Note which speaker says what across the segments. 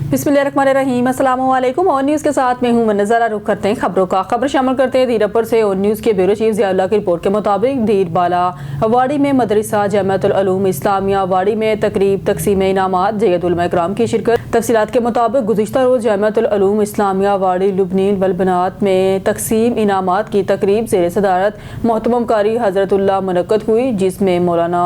Speaker 1: बिस्मिल्लाहिर्रहमानिर्रहीम, अस्सलाम वालेकुम। और न्यूज़ के साथ मैं हूं मनज़रा। रुख करते हैं खबरों का। खबर शामिल करते हैं दीरपुर से। और न्यूज़ के ब्यूरो चीफ ज़ियाउल्लाह की रिपोर्ट के मुताबिक दीर बाला वाड़ी में मदरसा जमाअतुल उलूम इस्लामिया वाड़ी में तकरीब तकसीम इनामात जयद उलमा इकराम की शिरकत। तफसीलात के मुताबिक गुज़िश्ता रोज़ जमाअतुल उलूम इस्लामिया वाड़ी लुबनीन वल बनात में तकसीम इनामात की तकरीब ज़ेर सदारत मोहतरम कारी हज़रतुल्लाह मुनक्कद हुई, जिसमें मौलाना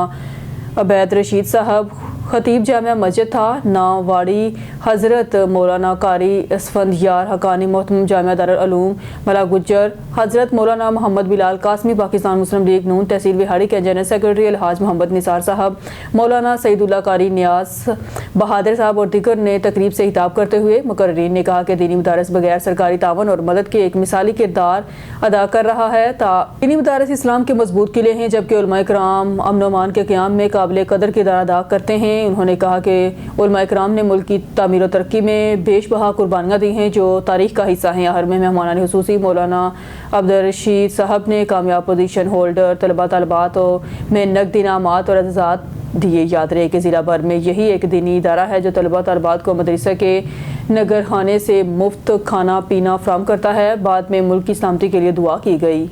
Speaker 1: अबैद रशीद साहब खतीब जामिया मस्जिद था, नावाड़ी हज़रत मौलाना कारी असफंदियार हकानी मोहतरम जामिया दारुल उलूम मला गुज्जर, हज़रत मौलाना मोहम्मद बिलाल कासमी पाकिस्तान मुस्लिम लीग नून तहसील विहाड़ी के जनरल सेक्रेटरी अलहाज मोहम्मद निसार साहब, मौलाना सईदुल्लाह कारी नियाज बहादुर साहब और दीगर ने तकरीब से खिताब करते हुए मुकर्रिरीन ने कहा कि दीनी मदारस बगैर सरकारी तावन और मदद के एक मिसाली किरदार अदा कर रहा है। दीनी मदारस इस्लाम के मजबूत किले हैं, जबकि उलमा इकराम अमन अमान के क़याम में काबिल कदर किरदार अदा करते हैं। उन्होंने कहा कि उलमा इकराम ने मुल्क की तामीर और तरक्की में बेशबहा कुर्बानियाँ दी हैं जो तारीख का हिस्सा हैं। हर में मेहमान हुसूसी मौलाना अब्दुल रशीद साहब ने कामयाब पोजीशन होल्डर तलबा तलबात में नकद इनामात और एजाज़ात दिए। याद रहे कि ज़िला भर में यही एक दीनी इदारा है जो तलबा तलबात को मदरसा के नगर खाने से मुफ्त खाना पीना फराहम करता है। बाद में मुल्क की सलामती के लिए दुआ की गई।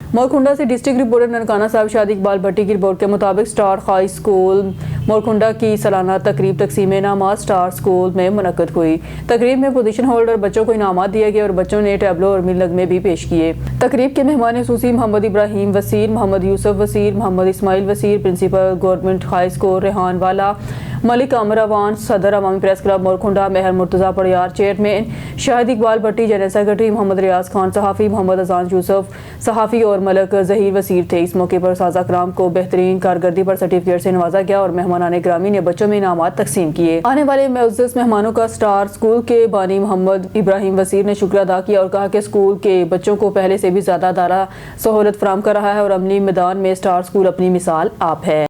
Speaker 1: मोरकुंडा से डिस्ट्रिक्ट रिपोर्टर ननकाना साहब शादी इकबाल भट्टी की रिपोर्ट के मुताबिक स्टार हाई स्कूल मोरकुंडा की सालाना तकरीब तकसीम इनामात स्टार स्कूल में मुनक्कद हुई। तकरीब में पोजीशन होल्डर बच्चों को इनामात दिया गया और बच्चों ने टैबलो और नगमे भी पेश किए। तकरीब के मेहमान हुसूसी Mohammad Ibrahim Wazir, Mohammad Yusuf Wazir, Mohammad Ismail Wazir, principal government high school Rehan Wala, Malik Amrawan, सदर अवामी press club Morkunda, Mehar Murtaza Padiyar chairman, Shahid Iqbal Bhatti general secretary, Mohammad Riaz Khan सहाफ़ी, मोहम्मद अजान यूसुफ सहाफ़ी और मलक ज़हीर वसीर थे। इस मौके पर साजा कराम को बेहतरीन कारकर्दगी पर सर्टिफिकेट से नवाजा गया और मेहमानाने ग्रामी ने बच्चों में इनामात तकसीम किए। आने वाले मुअज़्ज़ज़ मेहमानों का स्टार स्कूल के बानी मोहम्मद इब्राहिम वसीर ने शुक्र अदा किया और कहा कि स्कूल के बच्चों को पहले से भी ज़्यादा अदारा सहूलत फराहम कर रहा है और अमली मैदान में स्टार स्कूल अपनी मिसाल आप है।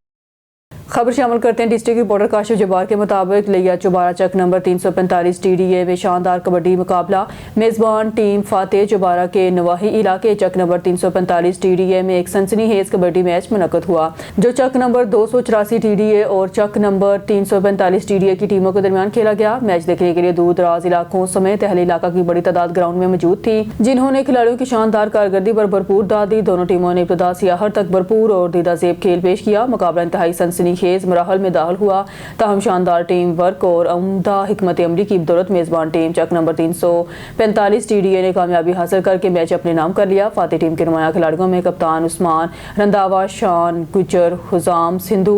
Speaker 1: खबर शामिल करते हैं डिस्ट्रिक्ट रिपोर्टर काशिफ जब्बार के मुताबिक लिया चुबारा चक नंबर 345 TDA में शानदार कबड्डी मुकाबला। मेज़बान टीम फातेह चुबारा के नवाही इलाके चक नंबर 345 TDA में एक सनसनीखेज कबड्डी मैच मुनक्कद हुआ, जो चक नंबर 284 TDA और चक नंबर 345 TDA की टीमों के दरमियान खेला गया। मैच देखने के लिए दूर दराज इलाकों समेत अहले इलाका की बड़ी तादाद ग्राउंड में मौजूद थी, जिन्होंने खिलाड़ियों की शानदार कारकर्दगी पर भरपूर दाद दी। दोनों टीमों ने इब्तदा से आखिर तक भरपूर और दीदाज़ेब खेल पेश किया। मुकाबला इंतहाई सनसनीखेज मराहल में दाखिल हुआ, ताहम शानदार टीम वर्क और उम्दा हिकमत अमली की बदौलत मेज़बान टीम चक नंबर 345 TDA ने कामयाबी हासिल करके मैच अपने नाम कर लिया। फातेह टीम के नुमाया खिलाड़ियों में कप्तान उस्मान रंधावा, शान गुजर, हुजाम सिंधु,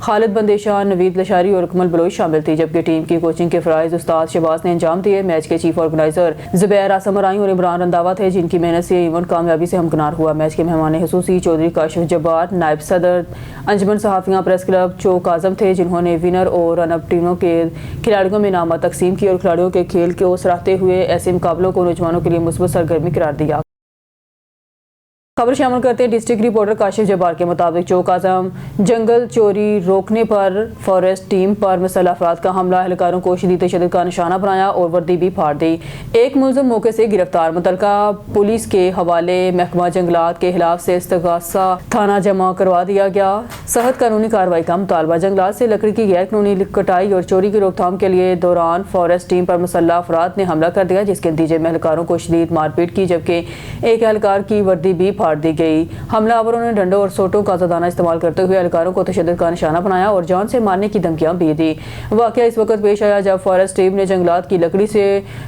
Speaker 1: खालिद बंदेशाह, नवीद लशारी और कमल बलोच शामिल थी, जबकि टीम की कोचिंग के फराइज उस्ताद शहबाज ने अंजाम दिए। मैच के चीफ ऑर्गेनाइजर जुबैर आसम राई और इमरान रंधावा थे, जिनकी मेहनत से इवेंट कामयाबी से हमकिनार हुआ। मैच के मेहमान हुसूसी चौधरी काशिफ जब्बार, नायब सदर अंजुमन सहाफ़ियाँ प्रेस क्लब चौक आजम थे, जिन्होंने विनर और रनअप टीमों के खिलाड़ियों में इनामात तकसीम की और खिलाड़ियों के खेल को सराहते हुए ऐसे मुकाबलों को नौजवानों के लिए मुस्बत सरगर्मी करार दिया। खबर शामिल करते हैं डिस्ट्रिक्ट रिपोर्टर काशिफ जब्बार के मुताबिक चौक आजम जंगल चोरी रोकने पर फॉरेस्ट टीम पर मुसल्लह अफराद का हमला, एहलकारों को शदीद तशद्दुद का निशाना बनाया और वर्दी भी फाड़ दी। एक मुलज़िम मौके से गिरफ्तार, मुतलका पुलिस के हवाले महकमा जंगलात के खिलाफ से इस्तगासा थाना जमा करवा दिया गया। सख्त कानूनी कार्रवाई का मुतालबा। जंगलात से लकड़ी की गैर कानूनी कटाई और चोरी की रोकथाम के लिए दौरान फॉरेस्ट टीम पर मुसल्लह अफराद ने हमला कर दिया, जिसके नतीजे में एहलकारों को शदीद मारपीट की, जबकि एक एहलकार की वर्दी भी फाड़ दी गई। हमलावरों ने डंडों और सोटों का ज़दाना इस्तेमाल करते हुए एहलकारों को तशद्दुद का निशाना बनाया और जान से मारने की धमकियां भी दी। वाकया इस वक्त पेश आया जब फॉरेस्ट टीम ने जंगलात की लकड़ी से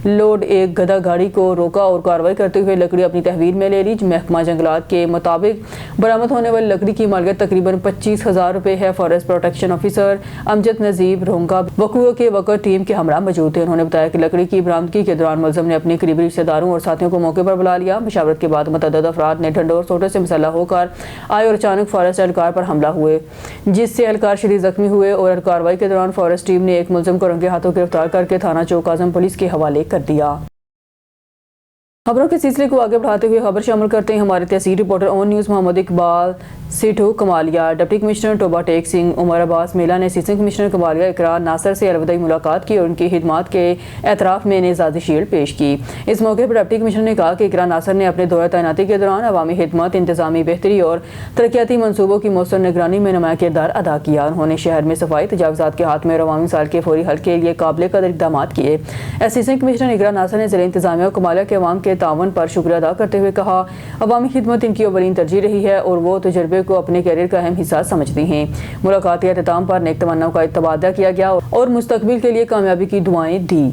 Speaker 1: लोड एक गधा गाड़ी को रोका और कार्रवाई करते हुए लकड़ी अपनी तहवील में ले ली। महकमा जंगलात के मुताबिक बरामद होने वाली लकड़ी की मालियत तकरीबन 25,000 रुपए है। Forest protection officer Amjad Najeeb रोंगा वक़ूअ के वक्त टीम के हमरा मौजूद थे। उन्होंने बताया कि लकड़ी की बरामदगी के दौरान मुलज़िम ने अपने करीबी रिश्तेदारों और साथियों को मौके पर बुला लिया। मशावरत के बाद मुतअद्दिद अफराद ने डंडों और सोटों से मुसल्लह होकर आए और अचानक फॉरेस्ट एहलकार पर हमला हुए, जिससे एहलकार शदीद जख्मी हुए और कार्रवाई के दौरान फॉरेस्ट टीम ने एक मुलज़िम को रंगे हाथों गिरफ्तार करके थाना चौक आजम पुलिस के हवाले कर दिया। खबरों के सिलसिले को आगे बढ़ाते हुए खबर शामिल करते हैं हमारे तहसील reporter on news Mohammad Iqbal सिटू कमालिया। डिप्टी कमिश्नर टोबा टेक सिंह उमर अब्बास मेला ने असिस्टेंट कमिश्नर कमालिया इकरार नासर से अलविदाई मुलाकात की और उनकी खिदमात के एतराफ़ में एजाज़ी शील्ड पेश की। इस मौके पर डिप्टी कमिश्नर ने कहा कि इकरार नासर ने अपने दौरे तैनाती के दौरान अवामी खिदमत, इंतजामी बेहतरी और तरक्याती मनसूबों की मौसर निगरानी में नुमाया किरदार अदा किया। उन्होंने शहर में सफाई, तजावुज़ात के हाथ में और अवामी मसाइल के फौरी हल के लिए काबिल कदर इक़दाम किए। असिस्टेंट कमिश्नर इकरार नासर ने ज़िला इंतजामिया कमालिया के अवाम के तावन पर शुक्रिया अदा करते हुए कहा, अवामी खिदमत इनकी अवलीन तरजीह रही है और वो तजर्बे को अपने कैरियर का अहम हिस्सा समझती हैं। मुलाकात के अख्ताम पर नेक तमन्नाओं का तबादला किया गया और मुस्तकबिल के लिए कामयाबी की दुआएं दी।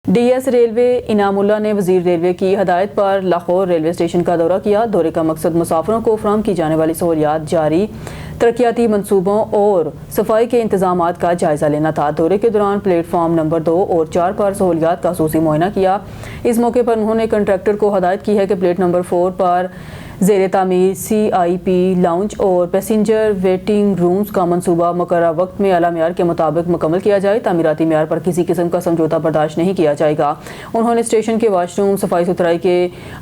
Speaker 1: डीएस रेलवे इनामुल्लाह ने वजीर रेलवे की हदायत पर लाहौर रेलवे स्टेशन का दौरा किया। दौरे का मकसद मुसाफिरों को फराहम की जाने वाली सहूलियात, जारी तरक्याती मनसूबों और सफाई के इंतजामात का जायज़ा लेना था। दौरे के दौरान प्लेटफार्म नंबर 2 और 4 पर सहूलियात का खसूसी मुआयना किया। इस मौके पर उन्होंने कंट्रैक्टर को हदायत की है कि प्लेट नंबर 4 पर ज़ेर तामीर CIP लाउंज और पैसेंजर वेटिंग रूम्स का मनसूबा मुकर्रर वक्त में आला मियार के मुताबिक मुकम्मल किया जाए। तामीराती मियार पर किसी किस्म का समझौता बर्दाश्त नहीं किया जाएगा। उन्होंने स्टेशन के वाशरूम, सफाई सुथराई के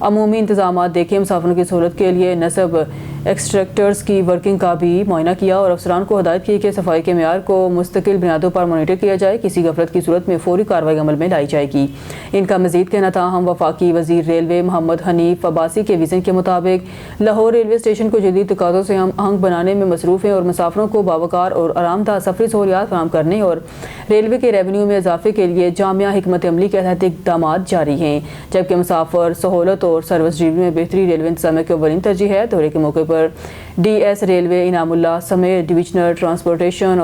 Speaker 1: अमूमी इंतजाम देखे। मुसाफिरों की सहूलत के लिए नस्ब एक्सट्रैक्टर्स की वर्किंग का भी मुआयना किया और अफसरान को हदायत की कि सफाई के मियार को मुस्तकिल बुनियादों पर मॉनिटर किया जाए। किसी गफलत की सूरत में फौरी कार्रवाई अमल में लाई जाएगी। इनका मजीद कहना था, हम वफाकी वजीर रेलवे मोहम्मद हनीफ अब्बासी के विजन के मुताबिक लाहौर रेलवे स्टेशन को जदीद तकाज़ों से हम आहंग बनाने में मसरूफ़ हैं और मुसाफिरों को बावकार और आरामदाह सफरी सहूलियात फराहम करने और रेलवे के रेवेन्यू में इजाफे के लिए जामिया हिकमत अमली के तहत इक़दाम जारी हैं। जबकि मुसाफिर सहूलत और सर्विस डिलीवरी में बेहतरी रेलवे इंतजामिया की अव्वलीन तरजीह है। दौरे के मौके पर डीएस रेलवे इनामुल्लाह समेत divisional transportation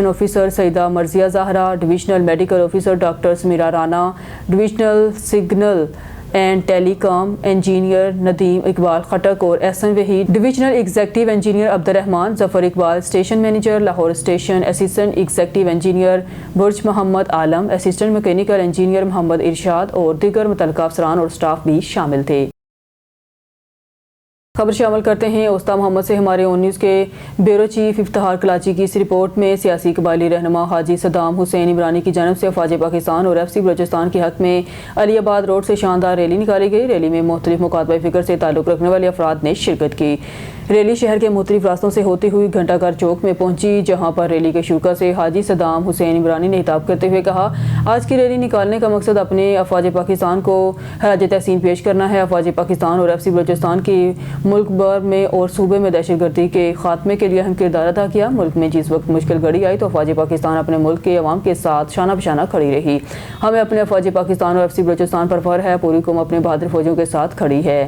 Speaker 1: officer Saeeda Marzia Zahra, divisional medical officer doctor Sameera Rana, divisional signal and telecom engineer Nadeem Iqbal Khattak और Ahsan Waheed, divisional executive engineer Abdurrehman Zafar Iqbal, station manager Lahore station, assistant executive engineer बुर्ज Mohammad Alam, assistant mechanical engineer Mohammad Irshad और दीगर मुतल्लिका अफसरान और स्टाफ भी शामिल थे। खबर शामिल करते हैं उस्ता मोहम्मद से। हमारे ऑन न्यूज़ के ब्यूरो चीफ इफ्तिखार कलाची की इस रिपोर्ट में सियासी कबायली रहनुमा हाजी सद्दाम हुसैन इमरानी की जानब से अफवाज पाकिस्तान और FC बलोचिस्तान के हक में अलीबाद रोड से शानदार रैली निकाली गई। रैली में मुख्तलिफ मुकातबा फ़िक्र से ताल्लुक़ रखने वाले अफराद ने शिरकत की। रैली शहर के मुख्तलिफ रास्तों से होती हुई घंटाघर चौक में पहुंची, जहां पर रैली के शुरा से हाजी सद्दाम हुसैन इमरानी ने खिताब करते हुए कहा, आज की रैली निकालने का मकसद अपने अफवाज पाकिस्तान को खराज तहसीन पेश करना है। अफवाज पाकिस्तान और FC बलोचिस्तान की मुल्क भर में और सूबे में दहशतगर्दी के खात्मे के लिए अहम किरदार अदा किया। मुल्क में जिस वक्त मुश्किल घड़ी आई तो अफवाज पाकिस्तान अपने मुल्क के अवाम के साथ शाना बशाना खड़ी रही। हमें अपने अफवाज पाकिस्तान और FC बलोचिस्तान पर फख्र है। पूरी कौम अपने बहादुर फौजियों के साथ खड़ी है।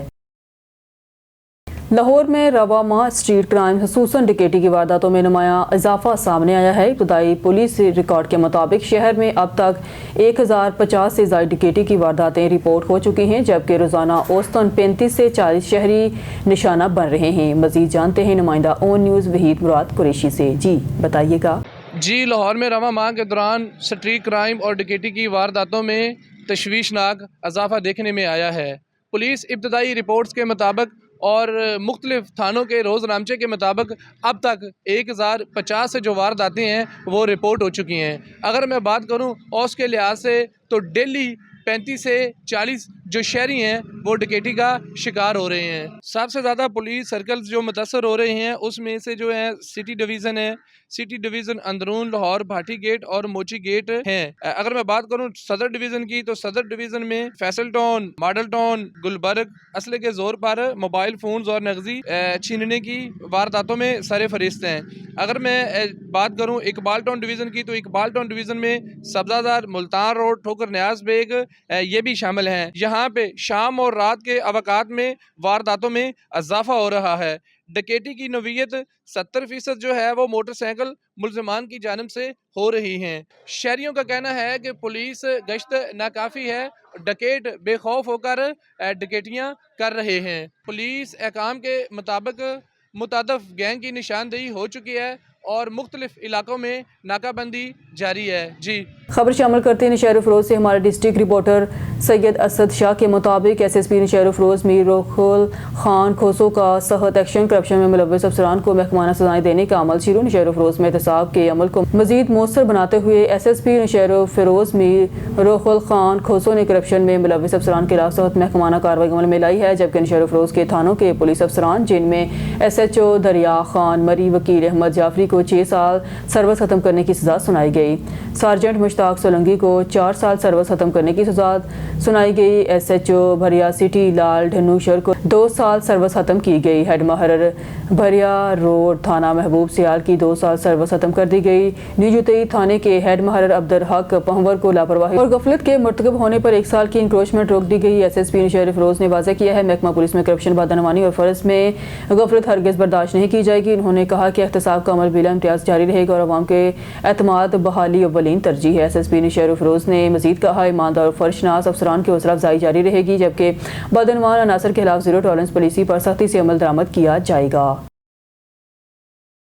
Speaker 1: लाहौर में रवा माह स्ट्रीट क्राइम खसूसन डकैती की वारदातों में नुमाया इजाफा सामने आया है। इब्तदाई पुलिस रिकॉर्ड के मुताबिक शहर में अब तक 1050 से ज़ायद डकैती की वारदातें रिपोर्ट हो चुकी हैं, जबकि रोज़ाना औसतन 35 से 40 शहरी निशाना बन रहे हैं। मज़ीद जानते हैं नुमाइंदा ऑन न्यूज़ वहीद मुराद कुरैशी से। जी बताइएगा।
Speaker 2: जी, लाहौर में रवा माह के दौरान स्ट्रीट क्राइम और डकैती की वारदातों में तशवीशनाक इजाफा देखने में आया है। पुलिस इब्तदाई रिपोर्ट्स के मुताबिक और मुख्तलिफ थानों के रोज़नामचे के मुताबिक अब तक 1050 से जो वारदातें हैं वो रिपोर्ट हो चुकी हैं। अगर मैं बात करूं औस के लिहाज से तो डेली 35 से 40 जो शहरी हैं वो डकैती का शिकार हो रहे हैं। सबसे ज़्यादा पुलिस सर्कल्स जो मुतासर हो रहे हैं उसमें से जो है सिटी डिवीज़न है, सिटी डिवीज़न अंदरून, लाहौर, भाटी गेट और मोची गेट हैं। अगर मैं बात करूं सदर डिवीज़न की तो सदर डिवीज़न में Faisal Town, Model Town, Gulberg असले के ज़ोर पर मोबाइल फ़ोन्स और नगजी छीनने की वारदातों में सरे फरिस्त हैं। अगर मैं बात करूं इकबाल टाउन डिवीज़न की तो इकबाल टाउन डिवीज़न में सब्ज़ादार, मुल्तान रोड, ठोकर न्याज बेग ये भी शामिल हैं। यहाँ पे शाम और रात के अवकात में वारदातों में इजाफा हो रहा है। डकैती की नवीयत 70% जो है वो मोटरसाइकिल मुल्ज़िमान की जानिब से हो रही हैं। शहरियों का कहना है कि पुलिस गश्त नाकाफ़ी है, डकैत बेखौफ होकर डकैतियाँ कर रहे हैं। पुलिस अहकाम के मुताबिक मुतादिफ गैंग की निशानदेही हो चुकी है और मुख्तलिफ इलाकों में नाकाबंदी जारी है। जी।
Speaker 1: خبر شامل کرتے ہیں نشیر افروز سے ہمارے ڈسٹرکٹ رپورٹر سید اسد شاہ کے مطابق ایس ایس پی نشیر افروز میر روخل خان کھوسو کا صحت ایکشن کرپشن میں ملوث افسران کو محکمانہ سزائیں دینے کا عمل شروع۔ نشیر افروز میں احتساب کے عمل کو مزید مؤثر بناتے ہوئے ایس ایس پی نشیر افروز میر روخل خان کھوسو نے کرپشن میں ملوث افسران کے خلاف سخت محکمانہ کارروائی عمل میں لائی ہے، جبکہ نشیر افروز کے تھانوں کے پولیس افسران جن میں ایس ایچ او دریا خان مری وکیل احمد جعفری کو 6 سال سروس ختم کرنے کی سزا سنائی گئی، سارجنٹ مشتاق سولنگی کو 4 سال سروس ختم کرنے کی سزا سنائی گئی، ایس ایچ او بھریا سٹی لال ڈھنوشر کو 2 سال سروس ختم کی گئی، ہیڈ محرر بھریا روڈ تھانہ محبوب سیال کی 2 سال سروس ختم کر دی گئی۔ نیو جوتئی تھانے کے ہیڈ محرر عبدالحق پہنور کو لاپرواہی اور غفلت کے مرتکب ہونے پر 1 سال کی انکروچمنٹ روک دی گئی۔ ایس ایس پی نشیر افروز نے واضح کیا ہے محکمہ پولیس میں کرپشن بدعنوانی اور فرض میں غفلت ہرگز برداشت نہیں کی جائے گی۔ انہوں نے کہا کہ احتساب کا عمل بلا امتیاز جاری رہے گا اور عوام کے اعتماد بحالی اولین ترجیح ہے۔ ایس ایس پی نشیر افروز نے مزید کہا ایماندار اور فرشناس افسران کی حوصلہ افزائی جاری رہے گی، جبکہ بدعنوان عناصر کے خلاف زیرو ٹالرنس پالیسی پر سختی سے عمل درآمد کیا جائے گا۔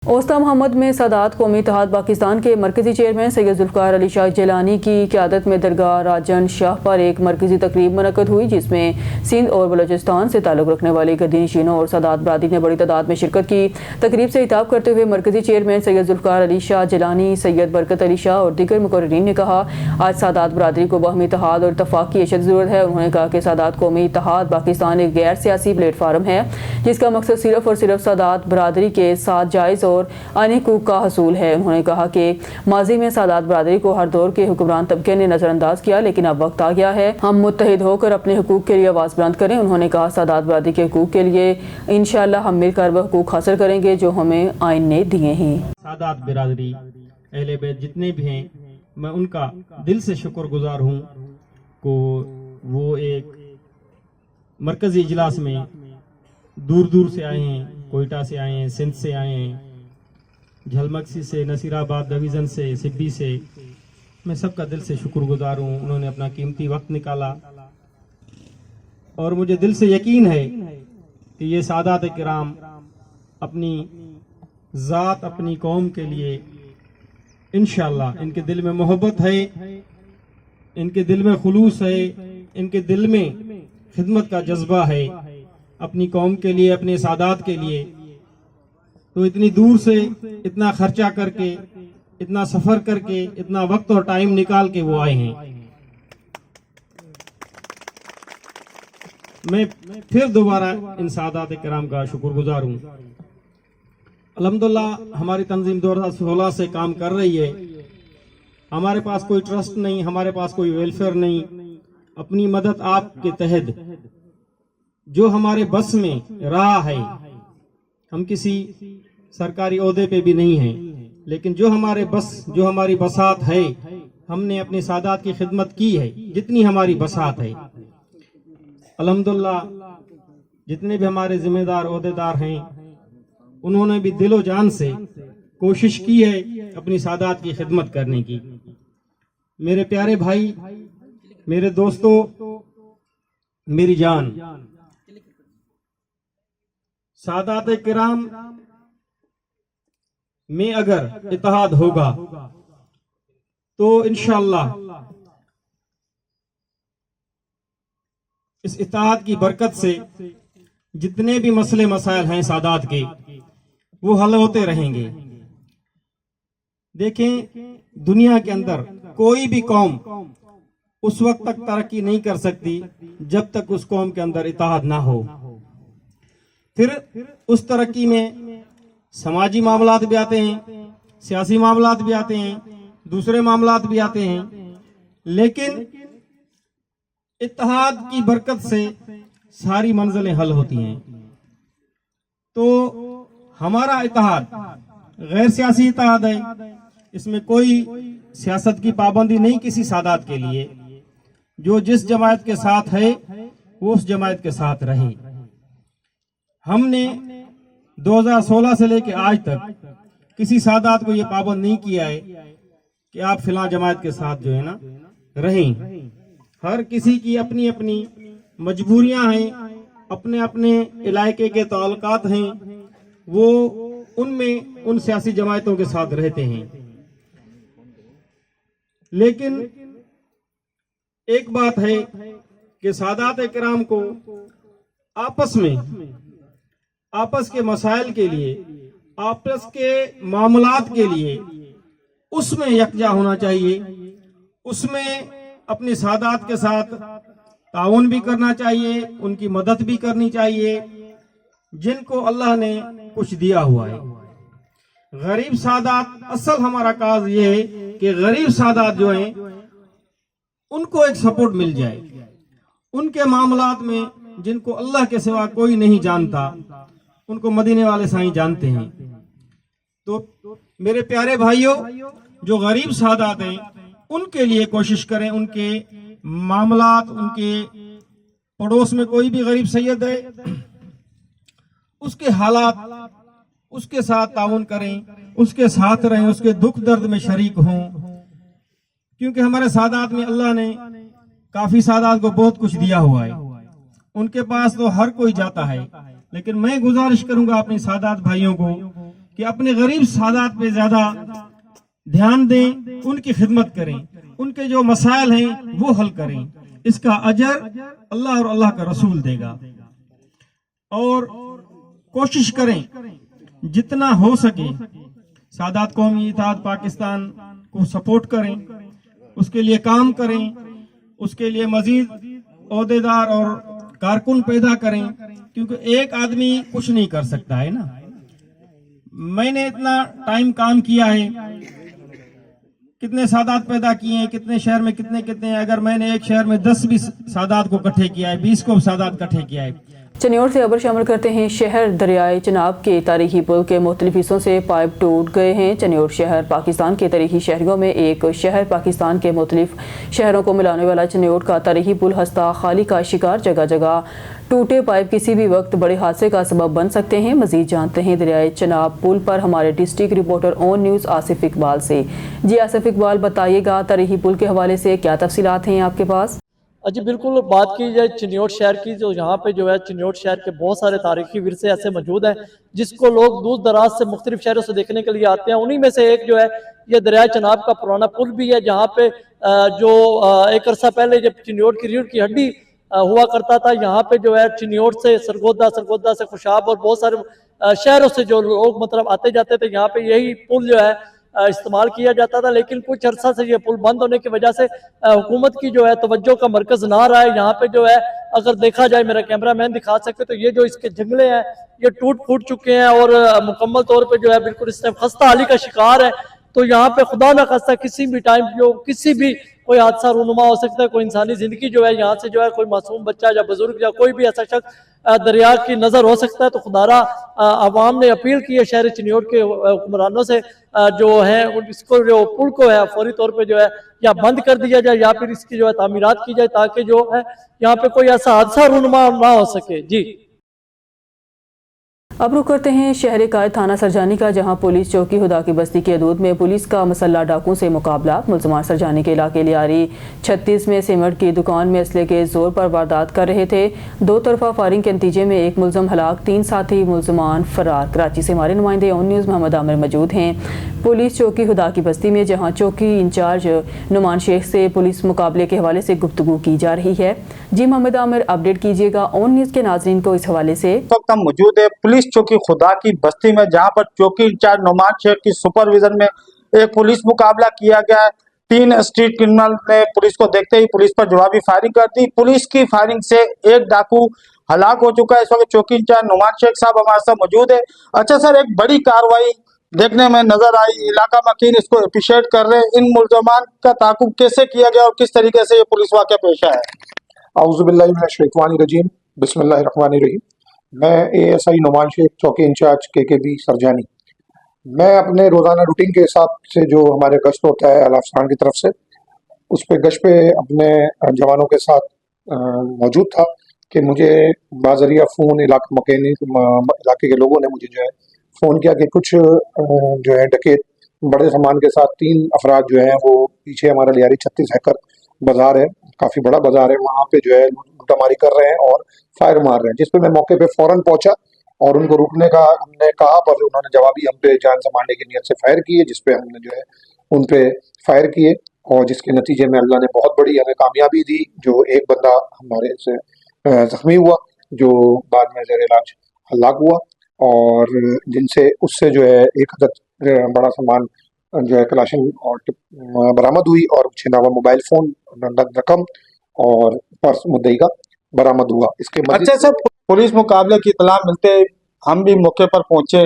Speaker 1: اوسطا محمد میں سادات قومی اتحاد پاکستان کے مرکزی چیئرمین سید ذوالفقار علی شاہ جیلانی کی قیادت میں درگاہ راجن شاہ پر ایک مرکزی تقریب منعقد ہوئی، جس میں سندھ اور بلوچستان سے تعلق رکھنے والے گدی نشینوں اور سادات برادری نے بڑی تعداد میں شرکت کی۔ تقریب سے خطاب کرتے ہوئے مرکزی چیئرمین سید ذوالفقار علی شاہ جیلانی، سید برکت علی شاہ اور دیگر مقررین نے کہا آج سادات برادری کو باہمی اتحاد اور اتفاق کی اشد ضرورت ہے۔ انہوں نے کہا کہ سادات قومی اتحاد پاکستان ایک غیر سیاسی پلیٹ فارم ہے جس کا مقصد صرف اور صرف سادات برادری کے ساتھ جائز اور آئینی حقوق کا حصول ہے۔ انہوں نے کہا کہ ماضی میں سادات برادری کو ہر دور کے حکمران طبقے نے نظر انداز کیا، لیکن اب وقت آ گیا ہے ہم متحد ہو کر اپنے حقوق کے لیے آواز بلند کریں۔ انہوں نے کہا سادات برادری کے حقوق کے لیے انشاءاللہ ہم مل کر وہ حقوق حاصل کریں گے جو ہمیں آئین نے دیے ہیں۔
Speaker 3: سادات برادری اہل بیت جتنے بھی ہیں میں ان کا دل سے شکر گزار ہوں کہ وہ ایک مرکزی اجلاس میں دور دور سے آئے ہیں، کوئٹہ سے آئے ہیں، سندھ سے آئے ہیں، جھلمکسی سے، نصیر آباد ڈویژن سے، سبی سے، میں سب کا دل سے شکر گزار ہوں۔ انہوں نے اپنا قیمتی وقت نکالا اور مجھے دل سے یقین ہے کہ یہ سادات کرام اپنی ذات اپنی قوم کے لیے انشاءاللہ ان کے دل میں محبت ہے، ان کے دل میں خلوص ہے، ان کے دل میں خدمت کا جذبہ ہے اپنی قوم کے لیے، اپنے سادات کے لیے، تو اتنی دور سے اتنا خرچہ کر کے، اتنا سفر کر کے، اتنا وقت اور ٹائم نکال کے وہ آئے ہیں۔ میں پھر دوبارہ ان سادات کرام کا شکر گزار ہوں۔ الحمدللہ ہماری تنظیم 2016 سے کام کر رہی ہے، ہمارے پاس کوئی ٹرسٹ نہیں، ہمارے پاس کوئی ویلفیئر نہیں، اپنی مدد آپ کے تحت جو ہمارے بس میں رہا ہے، ہم کسی سرکاری عہدے پہ بھی نہیں ہیں، لیکن جو ہماری بساط ہے ہم نے اپنے سادات کی خدمت کی ہے جتنی ہماری بساط ہے۔ الحمدللہ جتنے بھی ہمارے ذمہ دار عہدے دار ہیں انہوں نے بھی دل و جان سے کوشش کی ہے اپنی سادات کی خدمت کرنے کی۔ میرے پیارے بھائی، میرے دوستو، میری جان، سادات کرام میں اگر اتحاد ہوگا تو انشاءاللہ اس اتحاد کی برکت سے جتنے بھی مسئلے مسائل ہیں سادات کے وہ حل ہوتے رہیں گے۔ دیکھیں دنیا کے اندر کوئی بھی قوم اس وقت تک ترقی نہیں کر سکتی جب تک اس قوم کے اندر اتحاد نہ ہو۔ پھر اس ترقی میں سماجی معاملات بھی آتے ہیں، سیاسی معاملات بھی آتے ہیں، دوسرے معاملات بھی آتے ہیں، لیکن اتحاد کی برکت سے ساری منزلیں حل ہوتی ہیں۔ تو ہمارا اتحاد غیر سیاسی اتحاد ہے، اس میں کوئی سیاست کی پابندی نہیں کسی سادات کے لیے، جو جس جماعت کے ساتھ ہے وہ اس جماعت کے ساتھ رہے۔ ہم نے 2016 سے لے کے آج تک کسی سادات کو یہ پابند نہیں کیا ہے کہ آپ فلاں جماعت کے ساتھ جو ہے نا رہیں۔ ہر کسی کی اپنی اپنی مجبوریاں ہیں، اپنے اپنے علاقے کے تعلقات ہیں، وہ ان میں ان سیاسی جماعتوں کے ساتھ رہتے ہیں۔ لیکن ایک بات ہے کہ سادات کرام کو آپس کے مسائل کے لیے، آپس کے معاملات کے لیے اس میں یکجا ہونا چاہیے، اس میں اپنی سادات کے ساتھ تعاون بھی کرنا چاہیے، ان کی مدد بھی کرنی چاہیے جن کو اللہ نے کچھ دیا ہوا ہے۔ غریب سادات، اصل ہمارا کاز یہ ہے کہ غریب سادات جو ہیں ان کو ایک سپورٹ مل جائے، ان کے معاملات میں جن کو اللہ کے سوا کوئی نہیں جانتا، ان کو مدینے والے سائیں جانتے ہیں۔ تو میرے پیارے بھائیوں، جو غریب سادات ہیں ان کے لیے کوشش کریں، ان کے معاملات، ان کے پڑوس میں کوئی بھی غریب سید ہے اس کے حالات، اس کے ساتھ تعاون کریں، اس کے ساتھ رہیں، اس کے دکھ درد میں شریک ہوں، کیونکہ ہمارے سادات میں اللہ نے کافی سادات کو بہت کچھ دیا ہوا ہے، ان کے پاس تو ہر کوئی جاتا ہے، لیکن میں گزارش کروں گا اپنے سادات بھائیوں کو کہ اپنے غریب سادات پہ زیادہ دھیان دیں، ان کی خدمت کریں، ان کے جو مسائل ہیں وہ حل کریں، اس کا اجر اللہ اور اللہ کا رسول دے گا۔ اور کوشش کریں جتنا ہو سکے سادات قومی اتحاد پاکستان کو سپورٹ کریں، اس کے لیے کام کریں، اس کے لیے مزید عہدیدار اور کارکن پیدا کریں، کیونکہ ایک آدمی کچھ نہیں کر سکتا ہے نا۔ میں نے اتنا ٹائم کام کیا ہے، کتنے سادات پیدا کیے ہیں، کتنے شہر میں کتنے ہیں، اگر میں نے ایک شہر میں 10 بھی سادات کو اکٹھے کیا ہے، 20 کو سادات اکٹھے کیا ہے۔
Speaker 1: چنیوڑ سے خبر شامل کرتے ہیں۔ شہر دریائے چناب کے تاریخی پل کے مختلف حصوں سے پائپ ٹوٹ گئے ہیں۔ چنیوڑ شہر پاکستان کے تاریخی شہریوں میں ایک شہر، پاکستان کے مختلف شہروں کو ملانے والا چنیوڑ کا تاریخی پل ہستہ خالی کا شکار، جگہ جگہ ٹوٹے پائپ کسی بھی وقت بڑے حادثے کا سبب بن سکتے ہیں۔ مزید جانتے ہیں دریائے چناب پل پر ہمارے ڈسٹرکٹ رپورٹر اون نیوز آصف اقبال سے۔ جی آصف اقبال، بتائیے گا تاریخی پل کے حوالے سے کیا تفصیلات ہیں آپ کے پاس؟
Speaker 4: جی بالکل، بات کی جائے چنیوڑ شہر کی، جو یہاں پہ جو ہے چنیوڑ شہر کے بہت سارے تاریخی ورثے ایسے موجود ہیں جس کو لوگ دور دراز سے مختلف شہروں سے دیکھنے کے لیے آتے ہیں۔ انہی میں سے ایک جو ہے یہ دریائے چناب کا پرانا پل بھی ہے، جہاں پہ جو ایک عرصہ پہلے جب چنیوڑ کی ریڑھ کی ہڈی ہوا کرتا تھا، یہاں پہ جو ہے چنیوڑ سے سرگودا سے خوشاب اور بہت سارے شہروں سے جو لوگ مطلب آتے جاتے تھے، یہاں پہ یہی پل جو ہے استعمال کیا جاتا تھا، لیکن کچھ عرصہ سے یہ پل بند ہونے کی وجہ سے حکومت کی جو ہے توجہ کا مرکز نہ رہا ہے۔ یہاں پہ جو ہے اگر دیکھا جائے، میرا کیمرہ مین دکھا سکتے تو یہ جو اس کے جنگلے ہیں یہ ٹوٹ پھوٹ چکے ہیں اور مکمل طور پہ جو ہے بالکل اس ٹائم خستہ حالی کا شکار ہے۔ تو یہاں پہ خدا نہ خواستہ کسی بھی ٹائم جو کسی بھی کوئی حادثہ رونما ہو سکتا ہے، کوئی انسانی زندگی جو ہے یہاں سے جو ہے کوئی معصوم بچہ یا بزرگ یا کوئی بھی ایسا شخص دریا کی نظر ہو سکتا ہے۔ تو خدارہ عوام نے اپیل کی ہے شہر چنیوڑ کے حکمرانوں سے جو ہیں اس کو جو پل کو ہے فوری طور پہ جو ہے یا بند کر دیا جائے یا پھر اس کی جو ہے تعمیرات کی جائے تاکہ جو ہے یہاں پہ کوئی ایسا حادثہ رونما نہ ہو سکے۔ جی
Speaker 1: اب رخ کرتے ہیں شہر قائد تھانہ سرجانی کا، جہاں پولیس چوکی خدا کی بستی کی حدود میں پولیس کا مسلح ڈاکوں سے مقابلہ۔ ملزمان سرجانی کے علاقے لیاری 36 میں سیمنٹ کی دکان میں اسلحے کے زور پر واردات کر رہے تھے۔ دو طرفہ فائرنگ کے نتیجے میں ایک ملزم ہلاک، 3 ساتھی ملزمان فرار۔ کراچی سے ہمارے نمائندے اون نیوز محمد عامر موجود ہیں پولیس چوکی خدا کی بستی میں، جہاں چوکی انچارج نعمان شیخ سے پولیس مقابلے کے حوالے سے گفتگو کی جا رہی ہے۔ جی محمد عامر، اپڈیٹ کیجیے گا اون نیوز کے ناظرین کو اس حوالے سے۔
Speaker 5: وقت ہم موجود ہے پولیس چوکی خدا کی بستی میں، جہاں پر چوکی انچارج نعمان شیخ کی سپرویژن میں ایک پولیس مقابلہ کیا گیا ہے۔ 3 اسٹریٹ کرمنل نے پولیس کو دیکھتے ہی پولیس پر جوابی فائرنگ کر دی۔ پولیس کی فائرنگ سے ایک ڈاکو ہلاک ہو چکا ہے۔ اس وقت چوکی انچارج نعمان شیخ صاحب ہمارے ساتھ موجود ہے۔ اچھا سر، ایک بڑی کارروائی دیکھنے میں نظر آئی، علاقہ مکین اس کو اپریشیٹ کر رہے ہیں، ان ملزمان کا تعاقب کیسے کیا گیا اور کس طریقے سے یہ پولیس واقعہ پیش آیا ہے؟
Speaker 6: اعوذ باللہ من الشیطان الرجیم، بسم اللہ الرحمن الرحیم۔ میں ASI نعمان شیخ، چوکی انچارج KKB سرجانی۔ میں اپنے روزانہ روٹین کے حساب سے جو ہمارے گشت ہوتا ہے الافسان کی طرف سے، اس پہ گشت پہ اپنے جوانوں کے ساتھ موجود تھا کہ مجھے بذریعہ فون علاقے کے لوگوں نے مجھے جو ہے فون کیا کہ کچھ جو ہے ڈکیت بڑے سامان کے ساتھ 3 افراد جو ہیں وہ پیچھے ہمارا لیاری 36 ایکڑ بازار ہے، کافی بڑا بازار ہے، وہاں پہ جو ہے لوٹا ماری کر رہے ہیں اور فائر مار رہے ہیں، جس پہ میں موقع پہ فوراً پہنچا اور ان کو روکنے کا ہم نے کہا، پر انہوں نے جوابی ہم پہ جان سے مارنے کی نیت سے فائر کیے، جس پہ ہم نے جو ہے ان پہ فائر کیے اور جس کے نتیجے میں اللہ نے بہت بڑی ہمیں کامیابی دی. جو ایک بندہ ہمارے سے زخمی ہوا جو بعد میں زیر علاج ہلاک ہوا, اور جن سے اس سے جو ہے ایک عدد بڑا سامان جو ہے کلاشن اور برآمد ہوئی, اور 6 نامہ موبائل فون, نقد رقم اور پرس مدعی کا برآمد ہوا. اس کے مزید
Speaker 5: اچھا سر، پولیس مقابلے کی اطلاع ملتے ہم بھی موقع پر پہنچے.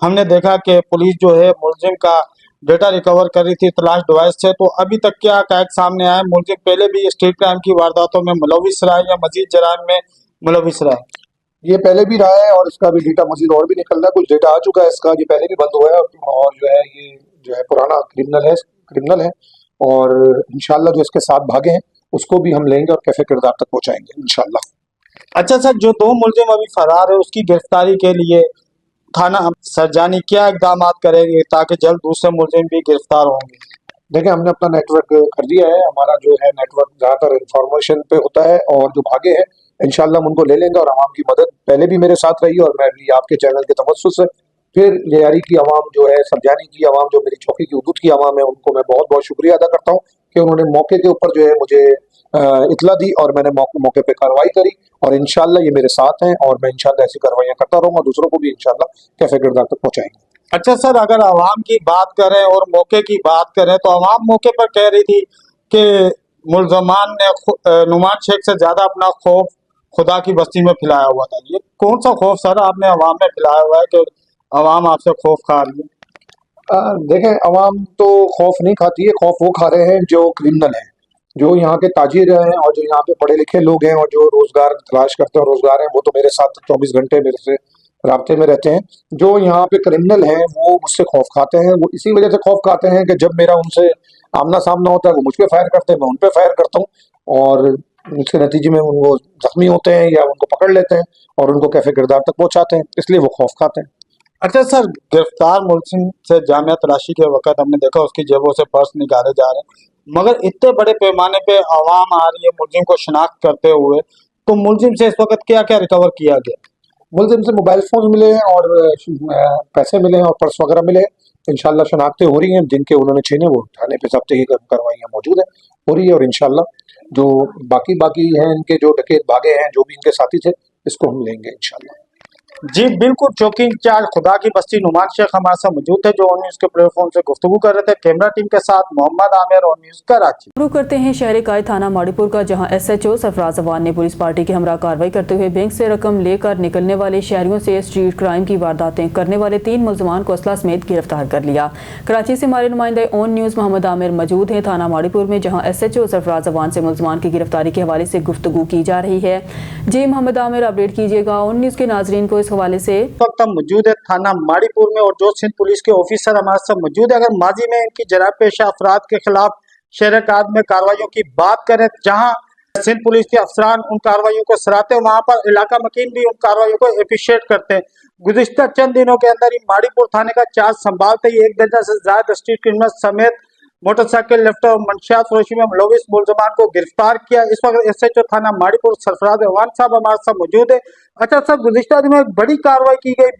Speaker 5: ہم نے دیکھا کہ پولیس جو ہے ملزم کا ڈیٹا ریکور کر رہی تھی تلاش ڈیوائس سے. تو ابھی تک کیا حقائق سامنے آئے؟ ملزم پہلے بھی اسٹریٹ کرائم کی وارداتوں میں ملوث رہا ہے یا مزید جرائم میں ملوث رہا ہے؟
Speaker 6: یہ پہلے بھی رہا ہے اور اس کا بھی ڈیٹا مزید اور بھی نکل رہا ہے. کچھ ڈیٹا آ چکا ہے اس کا, یہ پہلے بھی بند ہوا ہے, اور جو ہے یہ جو ہے پرانا کرمنل ہے, اور انشاءاللہ جو اس کے ساتھ بھاگے ہیں اس کو بھی ہم لیں گے اور کیفے کردار تک پہنچائیں گے انشاءاللہ.
Speaker 5: اچھا سر، جو 2 ملزم ابھی فرار ہے اس کی گرفتاری کے لیے تھانہ سرجانی کیا اقدامات کرے گی تاکہ جلد دوسرے ملزم بھی گرفتار ہوں گے؟
Speaker 6: دیکھیں ہم نے اپنا نیٹ ورک کر دیا ہے. ہمارا جو ہے نیٹ ورک زیادہ تر انفارمیشن پہ ہوتا ہے, اور جو بھاگے ہیں انشاءاللہ ہم ان کو لے لیں گے. اور عوام کی مدد پہلے بھی میرے ساتھ رہی, اور میں بھی آپ کے چینل کے توسط سے پھر لیاری کی عوام جو ہے, سرجانی کی عوام, جو میری چوکی کی حدود کی عوام ہے, ان کو میں بہت بہت شکریہ ادا کرتا ہوں کہ انہوں نے موقع کے اوپر جو ہے مجھے اطلاع دی, اور میں نے موقع پہ کارروائی کری, اور انشاءاللہ یہ میرے ساتھ ہیں, اور میں انشاءاللہ ایسی کارروائیاں کرتا رہوں گا. دوسروں کو بھی انشاءاللہ کیفے کردار تک پہنچائیں گے.
Speaker 5: اچھا سر، اگر عوام کی بات کریں اور موقع کی بات کریں تو عوام موقع پر کہہ رہی تھی کہ ملزمان نے نعمان شیخ سے زیادہ اپنا خوف خدا کی بستی میں پھیلایا ہوا تھا. یہ کون سا خوف سر آپ نے عوام میں پھیلایا ہوا ہے کہ عوام آپ سے خوف کھا رہی ہے؟
Speaker 6: دیکھیں عوام تو خوف نہیں کھاتی ہے, خوف وہ کھا رہے ہیں جو کرمنل ہیں, جو یہاں کے تاجر ہیں, اور جو یہاں پہ پڑھے لکھے لوگ ہیں, اور جو روزگار تلاش کرتے ہیں روزگار ہیں, وہ تو میرے ساتھ 24 گھنٹے میرے سے رابطے میں رہتے ہیں. جو یہاں پہ کرمنل ہیں وہ مجھ سے خوف کھاتے ہیں. وہ اسی وجہ سے خوف کھاتے ہیں کہ جب میرا ان سے آمنا سامنا ہوتا ہے وہ مجھ پہ فائر کرتے ہیں, میں ان پہ فائر کرتا ہوں, اور اس کے نتیجے میں وہ زخمی ہوتے ہیں یا ان کو پکڑ لیتے ہیں اور ان کو کیفے کردار تک پہنچاتے ہیں, اس لیے وہ خوف کھاتے ہیں.
Speaker 5: اچھا سر، گرفتار ملزم سے جامعہ تلاشی کے وقت ہم نے دیکھا اس کی جیبوں سے پرس نکالے جا رہے ہیں, مگر اتنے بڑے پیمانے پہ عوام آ رہی ہے ملزم کو شناخت کرتے ہوئے, تو ملزم سے اس وقت کیا کیا ریکور کیا گیا؟
Speaker 6: ملزم سے موبائل فون ملے ہیں, اور پیسے ملے ہیں, اور پرس وغیرہ ملے ہیں. انشاءاللہ شناختیں ہو رہی ہیں, جن کے انہوں نے چھینے وہ تھانے پہ ضبط کی کارروائیاں موجود ہیں, ہو رہی ہے. اور انشاءاللہ جو باقی ہیں ان کے جو ڈکیت بھاگے ہیں, جو بھی ان کے ساتھی تھے, اس کو ہم لیں گے انشاءاللہ.
Speaker 5: جی بالکل، چوکی انچارج خدا کی بستی نعمان شیخ ہمارے ساتھ موجود تھے جو نیوز کے پلیٹ فارم سے گفتگو کر رہے تھے. کیمرہ ٹیم کے ساتھ محمد عامر اور نیوز کراچی.
Speaker 1: شروع کرتے ہیں شہر قائد تھانہ ماڑی پور کا، جہاں ایس ایچ او سرفراز اوان نے پولیس پارٹی کے ہمراہ کارروائی کرتے ہوئے بینک سے رقم لے کر نکلنے والے شہریوں سے اسٹریٹ کرائم کی وارداتیں کرنے والے 3 ملزمان کو اسلحہ سمیت گرفتار کر لیا. کراچی سے ہمارے نمائندہ اون نیوز محمد عامر موجود ہیں تھانہ ماڑی پور میں، جہاں ایس ایچ او سرفراز اوان سے ملزمان کی گرفتاری کے حوالے سے گفتگو کی جا رہی ہے. جی محمد عامر، اپڈیٹ کیجیے گا اون نیوز کے ناظرین کو اس حوالے سے.
Speaker 5: وقت ہم موجود ہے تھانہ ماڑی پور میں اور جو سندھ پولیس کے آفیسر ہمارے ساتھ موجود ہے. اگر ماضی میں ان کی جرائم پیشہ افراد کے خلاف شہر قائد میں کارروائیوں کی بات کریں، جہاں سندھ پولیس کے افسران ان کارروائیوں کو سراہتے ہیں، وہاں پر علاقہ مکین بھی ان کارروائیوں کو اپریشیٹ کرتے ہیں. گزشتہ چند دنوں کے اندر ہی ماڑی پور تھانے کا چارج سنبھالتے ہی 1 درجن سے زائد اسٹریٹ کرمنل سمیت موٹر سائیکل لفٹ اور منشیات فروشی میں ملوث ملزمان کو گرفتار کیا. اس وقت ایس ایچ او تھانہ ماڑی پور سرفراز اوان صاحب ہمارے ساتھ موجود ہے. اچھا سر، گزشتہ دنوں ایک بڑی کارروائی کی گئی،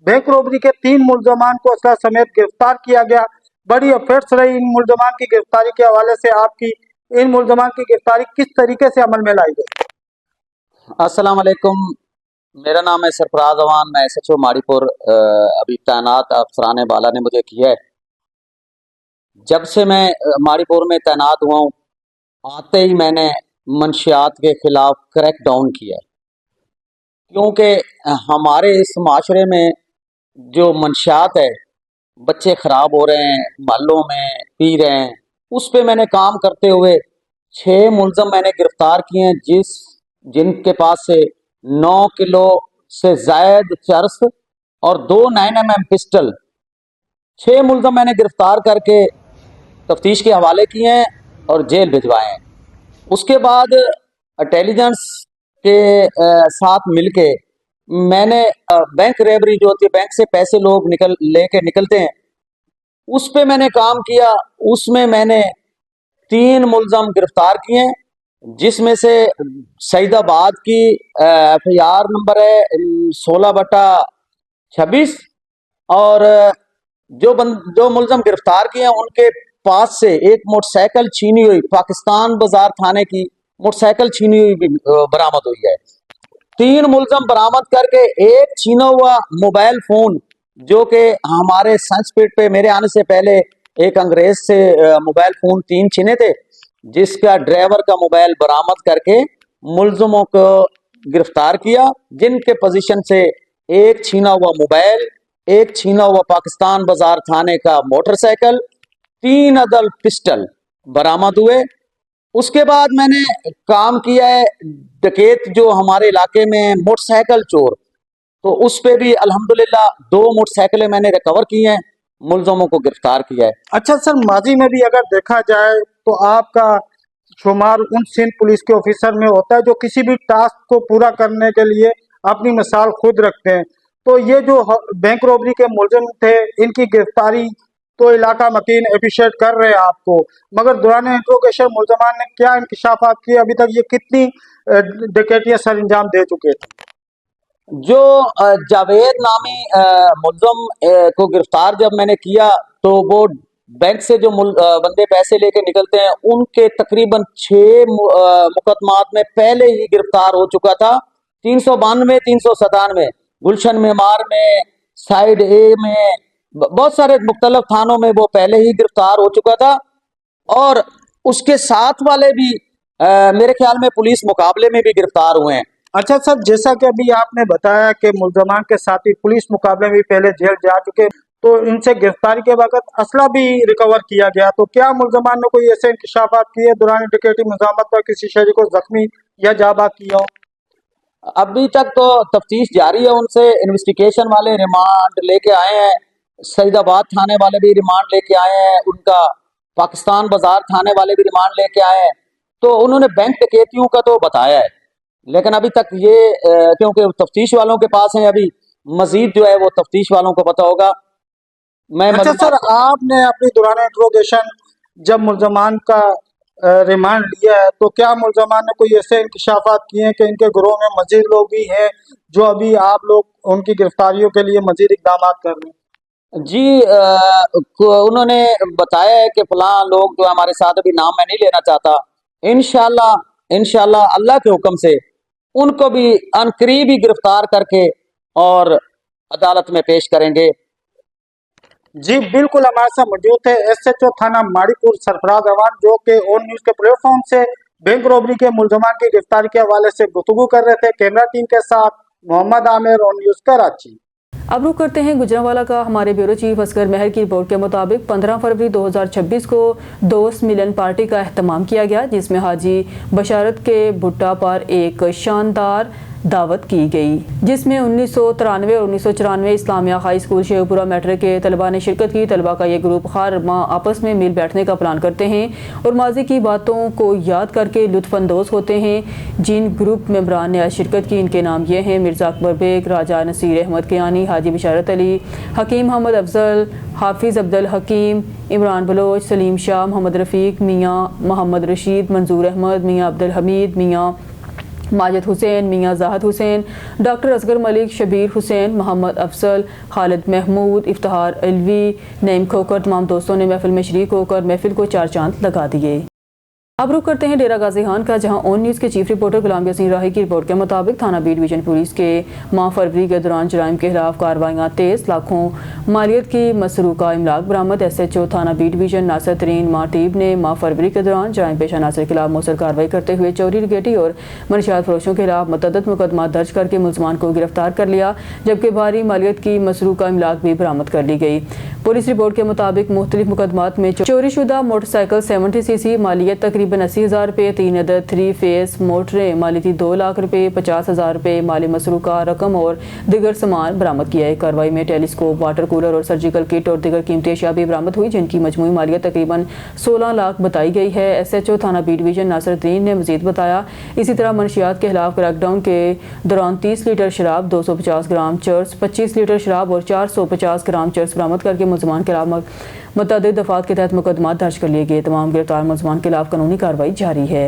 Speaker 5: بینک روبری کے 3 ملزمان کو اسلحہ سمیت گرفتار کیا گیا. بڑی افیکٹس رہی ان ملزمان کی گرفتاری کے حوالے سے. آپ کی ان ملزمان کی گرفتاری کس طریقے سے عمل میں لائی گئی؟
Speaker 7: السلام علیکم، میرا نام ہے سرفراز اوان، میں ایس ایچ او ماڑی پور ابھی تعینات افسران بالا نے مجھے کیا ہے. جب سے میں ماڑی پور میں تعینات ہوا ہوں، آتے ہی میں نے منشیات کے خلاف کریک ڈاؤن کیا ہے، کیونکہ ہمارے اس معاشرے میں جو منشیات ہے، بچے خراب ہو رہے ہیں، محلوں میں پی رہے ہیں، اس پہ میں نے کام کرتے ہوئے 6 ملزم میں نے گرفتار کیے ہیں، جن کے پاس سے 9 کلو سے زائد چرس اور 2 9mm پسٹل 6 ملزم میں نے گرفتار کر کے تفتیش کے حوالے کیے ہیں اور جیل بھجوائے ہیں. اس کے بعد انٹیلیجنس کے ساتھ مل کے میں نے بینک ریبری جو ہوتی ہے، بینک سے پیسے لوگ لے کے نکلتے ہیں، اس پہ میں نے کام کیا. اس میں میں نے 3 ملزم گرفتار کیے ہیں، جس میں سے سعید آباد کی ایف آئی آر نمبر ہے 16/26، اور جو ملزم گرفتار کیے ہیں ان کے पास से एक मोटरसाइकिल छीनी हुई, पाकिस्तान बाजार थाने की मोटरसाइकिल छीनी हुई भी बरामद हुई है। 3 मुलजम बरामद करके एक छीना हुआ मोबाइल फोन, जो कि हमारे संस्पीड पे मेरे आने से पहले एक अंग्रेज से मोबाइल फोन 3 छीने थे, जिसका ड्राइवर का मोबाइल बरामद करके मुलजमों को गिरफ्तार किया, जिनके पोजीशन से एक छीना हुआ मोबाइल, एक छीना हुआ पाकिस्तान बाजार थाने का मोटरसाइकिल, 3 अदल पिस्टल बरामद हुए। उसके बाद मैंने काम किया है डकैत जो हमारे इलाके में मोटरसाइकिल चोर, तो उस पे भी अल्हम्दुलिल्लाह 2 मोटरसाइकिलें मैंने रिकवर की हैं, मुलजमों को गिरफ्तार किया है।
Speaker 5: अच्छा सर, माजी में भी अगर देखा जाए तो आपका शुमार उन सिंध पुलिस के ऑफिसर में होता है जो किसी भी टास्क को पूरा करने के लिए अपनी मिसाल खुद रखते हैं। तो ये जो बैंक रॉबरी के मुलजिम थे, इनकी गिरफ्तारी तो इलाका मकीन अप्रिशिएट कर रहे हैं आपको, मगर दौरान इंट्रोगेशन मुलजमान ने क्या इंकशाफात किए? अभी तक ये कितनी डकैतियां सर अंजाम दे चुके थे?
Speaker 7: जो जावेद नामी मुलजम को गिरफ्तार जब मैंने किया, तो वो बैंक से जो बंदे पैसे लेके निकलते हैं, उनके तकरीबन 6 मुकदमात में पहले ही गिरफ्तार हो चुका था। 392, 397 गुलशन मेमार में, साइड ए में, बहुत सारे मुख्तलिफ थानों में वो पहले ही गिरफ्तार हो चुका था। और उसके साथ वाले भी मेरे ख्याल में पुलिस मुकाबले में भी गिरफ्तार हुए हैं।
Speaker 5: अच्छा सर, जैसा कि अभी आपने बताया कि मुलजमान के साथी पुलिस मुकाबले में भी पहले जेल जा चुके, तो इनसे गिरफ्तारी के वक्त असला भी रिकवर किया गया, तो क्या मुलजमान ने कोई ऐसे इंकशाफात किए दौरान डकैती मुजामत पर किसी शहरी को जख्मी या जाबाक किया हो?
Speaker 7: अभी तक तो तफ्तीश जारी है, उनसे इन्वेस्टिगेशन वाले रिमांड लेके आए हैं, सईदाबाद थाने वाले भी रिमांड लेके आए हैं, उनका पाकिस्तान बाजार थाने वाले भी रिमांड लेके आए हैं। तो उन्होंने बैंक डकैतियों का तो बताया है, लेकिन अभी तक ये क्योंकि तफ्तीश वालों के पास है, अभी मजीद जो है वो तफ्तीश वालों को पता होगा।
Speaker 5: अच्छा सर, आपने अपनी दौरान इंट्रोगेशन जब मुलजमान का रिमांड लिया है, तो क्या मुलजमान ने कोई ऐसे इंकशाफात किए हैं कि इनके ग्रोह में मजीद लोग भी हैं जो अभी आप लोग उनकी गिरफ्तारियों के लिए मजीद इकदाम कर रहे हैं?
Speaker 7: जी, उन्होंने बताया है कि फलां लोग जो हमारे साथ, अभी नाम मैं नहीं लेना चाहता, इंशाल्लाह अल्लाह के हुक्म से उनको भी अनकरीब ही गिरफ्तार करके और अदालत में पेश करेंगे।
Speaker 5: जी बिल्कुल, हमारे साथ मौजूद थे SHO थाना माड़ीपुर सरफराज अवान, जो कि ऑन न्यूज के प्लेटफॉर्म से बैंक रॉबरी के मुलजमान की गिरफ्तारी के हवाले से गुफ्तगू कर रहे थे। कैमरा टीम के साथ मोहम्मद आमिर, ऑन न्यूज कराची।
Speaker 1: अब रुख करते हैं गुजरांवाला का। हमारे ब्यूरो चीफ असगर महर की रिपोर्ट के मुताबिक 15 फरवरी 2026 को दोस्त मिलन पार्टी का एहतमाम किया गया, जिसमें हाजी बशारत के भुट्टा पर एक शानदार दावत की गई, जिसमें 1993 और 1994 Islamia high school Sheikhupura matric के तलबा ने शिरकत की। तलबा का ये ग्रुप हर माह आपस में मिल बैठने का प्लान करते हैं और माजी की बातों को याद करके लुत्फानंदोज होते हैं। जिन ग्रुप मेंबरान ने आज शिरकत की, इनके नाम ये हैं: मिर्ज़ा अकबर बेग, राजा नसीर अहमद कियानी, हाजी बशारत अली, हकीम मोहम्मद अफजल, हाफिज़ अब्दुल हकीम, इमरान बलोच, सलीम शाह, मोहम्मद रफ़ीक, मियाँ मोहम्मद रशीद, मंजूर अहमद, मियाँ अब्दुल हमीद, मियाँ माजिद हुसैन, मियाँ जाहद हुसैन, डॉक्टर असगर मलिक, शबीर हुसैन, मोहम्मद अफसल, खालिद महमूद, इफ्तिहार अलवी, नईम खोकर, तमाम दोस्तों ने महफिल में शरीक होकर महफिल को 4 चांद लगा दिए। अब रुख करते हैं डेरा गाजी खान का, जहां ऑन न्यूज़ के चीफ रिपोर्टर गुलाम यासीन राही की रिपोर्ट के मुताबिक थाना बी डिवीजन पुलिस के माह फरवरी के दौरान जराइम के खिलाफ कार्रवाइयाँ तेज़, लाखों मालियत की मसरूका इमलाक बरामद। SHO थाना बी डिवीजन नासिर तरीन माटीब ने माह फरवरी के दौरान जराइम पेशा नासिर के खिलाफ मौसर कार्रवाई करते हुए चोरी, डकैती और मनशियात फरोशों के खिलाफ मुतअद्दिद मुकदमा दर्ज करके मुलजमान को गिरफ्तार कर लिया, जबकि भारी मालियत की मसरूका इमलाक भी बरामद कर ली गई। पुलिस रिपोर्ट के मुताबिक मुख्तलिफ मुकदमात में चोरी शुदा मोटरसाइकिल 70 cc मालियत तकरीबन 80,000 रुपये, 3 अदद 3 फेस मोटरें मालियती 2 लाख रुपये, 50,000 रुपये माली मसरूका रकम और दिगर सामान बरामद किया है। कार्रवाई में टेलीस्कोप, वाटर कूलर और सर्जिकल किट और दिगर कीमती अशिया भी बरामद हुई, जिनकी मजमूई मालियत तकरीबन 16 लाख बताई गई है। SHO थाना बी डिवीजन नासिर तरीन ने मजीद बताया, इसी तरह मनशियात के खिलाफ क्रैकडाउन के दौरान 30 लीटर शराब, 250 ग्राम चर्स, 25 लीटर शराब और 450 ग्राम चर्स बरामद करके मुलजमान के खिलाफ मुतअद्दिद दफात के तहत मुकदमा दर्ज कर लिए गए। तमाम गिरफ्तार मुलजमान के खिलाफ कानूनी कार्रवाई जारी है।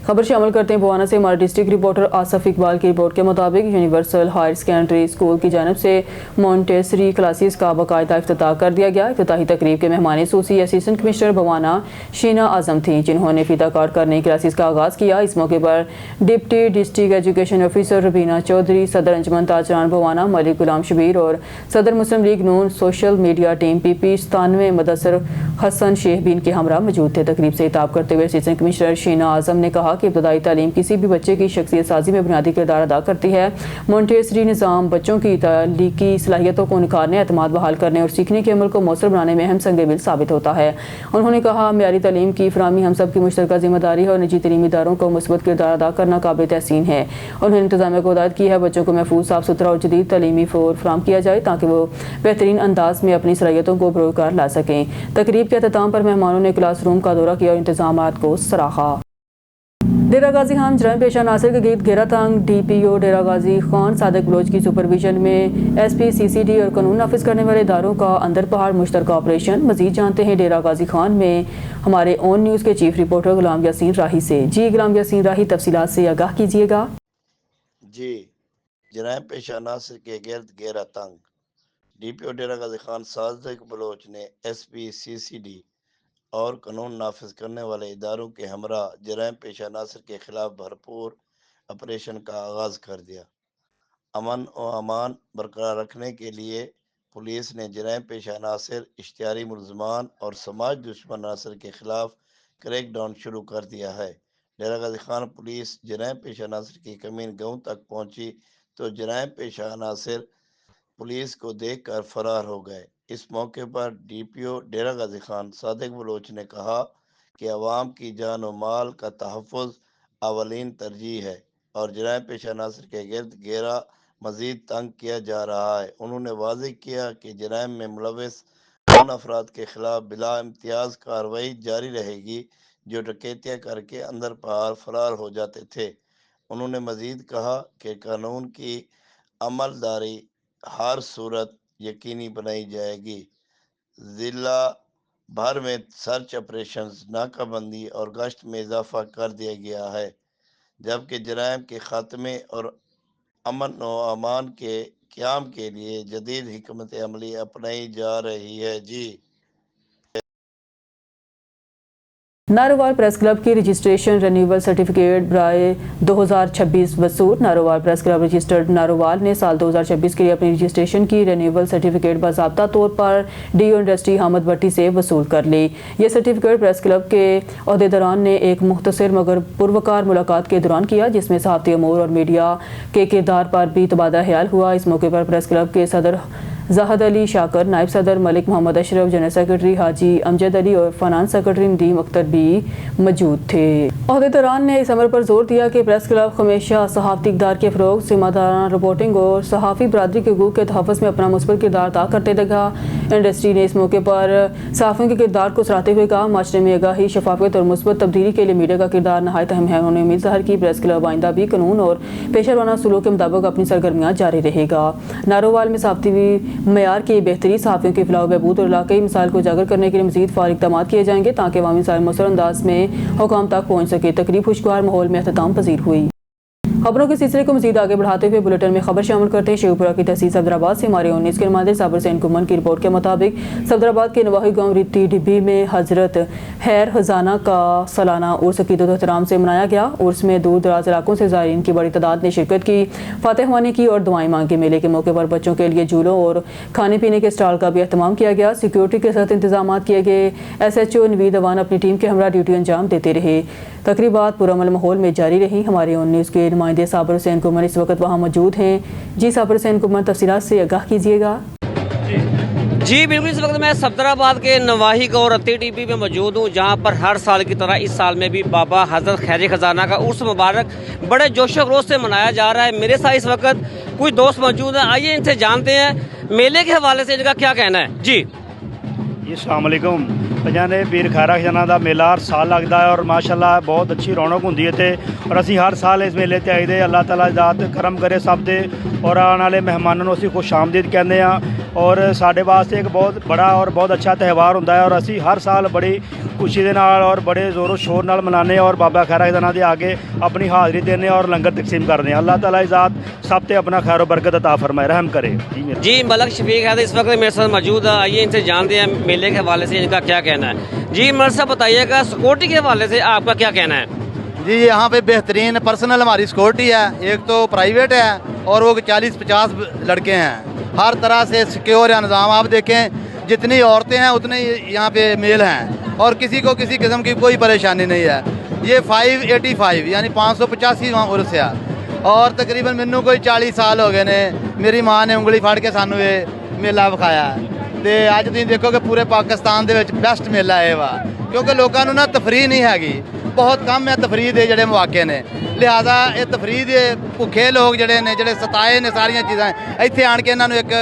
Speaker 1: खबर शामिल करते हैं बवाना से हमारे डिस्ट्रिक्ट रिपोर्टर आसफ इकबाल की रिपोर्ट के मुताबिक यूनिवर्सल हायर सेकेंडरी स्कूल की जानब से मॉन्टेसरी क्लासेस का बाकायदा इफ्तिताह कर दिया गया। इफ्तिताही तकरीब के मेहमान खसूसी असिस्टेंट कमिश्नर बवाना शीना आजम थी, जिन्होंने फीता काट कर नई क्लासेस का आगाज़ किया। इस मौके पर deputy district education officer Rabina Chaudhry, सदर अंजुमन ताजरान बवाना मलिक गुलाम शबीर और सदर Muslim League Noon social media team PP 97 Mudassar Hassan Sheikh भी इनके हमरा मौजूद थे। तकरीब से खिताब करते हुए असिस्टेंट कमिश्नर शीना आजम ने कहा कि इब्तदाई तालीम किसी भी बच्चे की शख्सियत साजी में बुनियादी किरदार अदा करती है। मॉन्टेसरी निज़ाम बच्चों की तालीकी सलाहियतों को निखारने, एतमाद बहाल करने और सीखने के अमल को मौसर बनाने में अहम संग मील साबित होता है। उन्होंने कहा, मेयारी तालीम की फराहमी हम सब की मुश्तरका जिम्मेदारी है और निजी तलीमी इदारों को मुस्बत किरदार अदा करना काबिल तहसीन है। उन्होंने इंतजामिया को हिदायत की है बच्चों को महफूज, साफ सुथरा और जदीद तालीमी फ़ोर फराहम किया जाए ताकि वो बेहतरीन अंदाज में अपनी सलाहियतों को बरोकार ला सकें। तकरीब के अख्ताम पर मेहमानों ने क्लास रूम का दौरा किया और इंतजामात को सराहा। डेरा गाजी खान जराइम पेशा नासिर के गीत घेरा तंग DPO डेरा गाजी खान सादिक बलोच की सुपरविजन में SP CCD और कानून नाफिज करने वाले इदारों का अंदर पहाड़ मुश्तरका ऑपरेशन। मजीद जानते हैं डेरा गाजी खान में हमारे ऑन न्यूज़ के चीफ रिपोर्टर गुलाम यासीन राही से। जी गुलाम यासीन राही, तफसीलात से आगाह कीजिएगा।
Speaker 8: जी, जराइम पेशा नासिर के गिर्द घेरा तंग DPO डेरा गाजी खान सादिक बलोच ने SP CCD और कानून नाफिज करने वाले इदारों के हमरा जराइम पेशा नासिर के खिलाफ भरपूर ऑपरेशन का आगाज़ कर दिया। अमन और अमान बरकरार रखने के लिए पुलिस ने जराइम पेशा नासिर, इश्तिहारी मुलजमान और समाज दुश्मन नासिर के खिलाफ क्रैकडाउन शुरू कर दिया है। डेरा गाजी खान पुलिस जराइम पेशा नासिर की कमीन गाँव तक पहुंची तो जराइम पेशा नासिर पुलिस को देखकर फरार हो गए। इस मौके पर DPO डेरा गाजी खान सादिक बलोच ने कहा कि अवाम की जान और माल का तहफ़्फ़ुज़ अवलीन तरजीह है और जराइम पेशा नासिर के गिर्द घेरा मज़ीद तंग किया जा रहा है। उन्होंने वाज़ेह किया कि जराइम में मुलव्वस उन अफराद के खिलाफ बिला इम्तियाज़ कार्रवाई जारी रहेगी जो डकैतियाँ करके अंदर पहाड़ फरार हो जाते थे। उन्होंने मज़ीद कहा कि कानून की अमलदारी हर सूरत यकीनी बनाई जाएगी। ज़िला भर में सर्च ऑपरेशंस, नाकाबंदी और गश्त में इजाफा कर दिया गया है, जबकि जराइम के खात्मे और अमन और अमान के क़याम के लिए जदीद हिकमत अमली अपनाई जा रही है। जी,
Speaker 1: नारोवाल प्रेस क्लब की रजिस्ट्रेशन रिन्यूअल सर्टिफिकेट बराए 2026 वसूल। Narowal press club registered Narowal ने साल 2026 के लिए अपनी रजिस्ट्रेशन की रिन्यूअल सर्टिफिकेट बाज़ाब्ता तौर पर DO इंडस्ट्री हामिद भट्टी से वसूल कर ली। ये सर्टिफिकेट प्रेस क्लब के अहदेदारान ने एक मुख्तसर मगर पुरवकार मुलाकात के दौरान किया, जिसमें सहाफ़ती अमूर और मीडिया के किरदार पर भी तबादला ख्याल हुआ। इस मौके पर प्रेस क्लब के सदर ज़ाहद अली शाकर, नायब सदर मलिक मोहम्मद अशरफ, जनरल सेक्रेटरी हाजी अमजद अली और फाइनेंस सेक्रेटरी नदीम अख्तर भी मौजूद थे। अहदेदारान ने इस अमल पर जोर दिया कि प्रेस क्लब हमेशा सहाफ़ती इक़दार के फ़रोग़, ज़िम्मेदाराना रिपोर्टिंग और सहाफ़ी बरादरी के हकूक़ के तहफ़्फ़ुज़ में अपना मुस्बत किरदार अदा करते रहेगा। इंडस्ट्री ने इस मौके पर सहाफ़ियों के किरदार को सराहते हुए कहा, माशरे में आगाही, शफाफियत और मुस्बत तब्दीली के लिए मीडिया का किरदार नहायत अहम है। उन्होंने उम्मीद ज़ाहिर की प्रेस क्लब आइंदा भी कानून और पेशेवराना उसूलों के मुताबिक अपनी सरगर्मियाँ जारी रहेगा। नारोवाल में सहाफ़ती मयार की बेहतरी, सहाफ़ियों की फलाह बहबूद और इलाक़ाई मसाइल को उजागर करने के लिए मज़ीद फारिग इक़दाम किए जाएंगे ताकि अवामी मसाइल मौसर अंदाज में हुकाम तक पहुँच सके। तकरीब खुशगवार माहौल में अख्ताम पजीर हुई। खबरों के सिलसिले को मज़ीद आगे बढ़ाते हुए बुलेटिन में खबर शामिल करते हैं शेखपुरा की तहसील सफदराबाद से हमारे 19 के नुमाइंदे साबिर हुसैन कुमन की रिपोर्ट के मुताबिक सफदराबाद के नवाही गांव रित्ती डिब्बी में हजरत खैर खजाना का सालाना उर्स अकीदत एहतराम से मनाया गया। उर्स में दूर दराज इलाकों से ज़ायरीन की बड़ी तादाद ने शिरकत की, फातहवानी की और दुआएं मांगी। मेले के मौके पर बच्चों के लिए झूलों और खाने पीने के स्टॉल का भी अहतमाम किया गया। सिक्योरिटी के साथ इंतजाम किए गए। SHO नवीद अवान अपनी टीम के हमरा ड्यूटी अंजाम देते रहे। तकरीबात पुरअमल माहौल में जारी रही। हमारे 19 के नुमाइंदे साबिर हुसैन कुमन इस वक्त वहाँ मौजूद हैं। जी साबिर हुसैन कुमन, तफसीलात से आगाह कीजिएगा।
Speaker 9: जी बिल्कुल, इस वक्त मैं सफदराबाद के नवाही गाँव रत्ती डिब्बी में मौजूद हूँ, जहाँ पर हर साल की तरह इस साल में भी बाबा हजरत खैर खजाना का उर्स मुबारक बड़े जोश खरोश से मनाया जा रहा है। मेरे साथ इस वक्त कुछ दोस्त मौजूद हैं, आइए इनसे जानते हैं मेले के हवाले से इनका क्या कहना है। जी
Speaker 10: अस्सलाम वालेकुम। जाने पीर खैरा खजाना का मेला हर साल लगता है और माशाल्लाह बहुत अच्छी रौनक होंदी है ते और असी हर साल इस मेले ते आईदे। अल्लाह ताला ज़ात करम करे सब दे और आने वाले मेहमानों को असी खुश आमदीद कहते हैं ਔਰ ਸਾਡੇ ਵਾਸਤੇ ਇੱਕ ਬਹੁਤ ਬੜਾ ਔਰ ਬਹੁਤ ਅੱਛਾ ਤਿਉਹਾਰ ਹੁੰਦਾ ਹੈ ਔਰ ਅਸੀਂ ਹਰ ਸਾਲ ਬੜੀ ਖੁਸ਼ੀ ਦੇ ਨਾਲ ਔਰ ਬੜੇ ਜ਼ੋਰੋ ਸ਼ੋਰ ਨਾਲ ਮਨਾਉਂਦੇ ਹਾਂ ਔਰ ਬਾਬਾ ਖੈਰਾ ਖਜ਼ਾਨਾ ਦੇ ਆਗੇ ਆਪਣੀ ਹਾਜ਼ਰੀ ਦੇने और लंगर तकसीम करने। अल्लाह ताला इज़ात सब पे अपना खैर बरकत अता फरमाए, रहम करे।
Speaker 9: जी मलक शफीक है इस वक्त मेरे साथ मौजूद है, आइए इनसे जानते हैं मेले के हवाले से इनका क्या कहना है। जी मलक साहब बताइएगा सिक्योरिटी के हवाले से आपका क्या कहना है।
Speaker 11: जी यहाँ पे बेहतरीन पर्सनल हमारी सिक्योरिटी है, एक तो प्राइवेट है और वो 40-50 लड़के हैं, हर तरह से सिक्योर है निज़ाम। आप देखें जितनी औरतें हैं उतने यहाँ पे मेल हैं और किसी को किसी किस्म की कोई परेशानी नहीं है। ये 585 यानी 585 वहाँ उर्स है और तकरीबन मैनू कोई 40 साल हो गए ने मेरी माँ ने उंगली फाड़ के सानू ये मेला विखाया ते अज तुसीं देखो कि पूरे पाकिस्तान दे विच बेस्ट मेला है वा, क्योंकि लोगों नूं ना तफरीह नहीं हैगी, बहुत कम है तफरीह दे जिहड़े मौके ने, लिहाजा ये तफरीह दे भुखे लोग जिहड़े ने जिहड़े सताए ने सारियां चीज़ां इत्थे आण के इन्हां नूं एक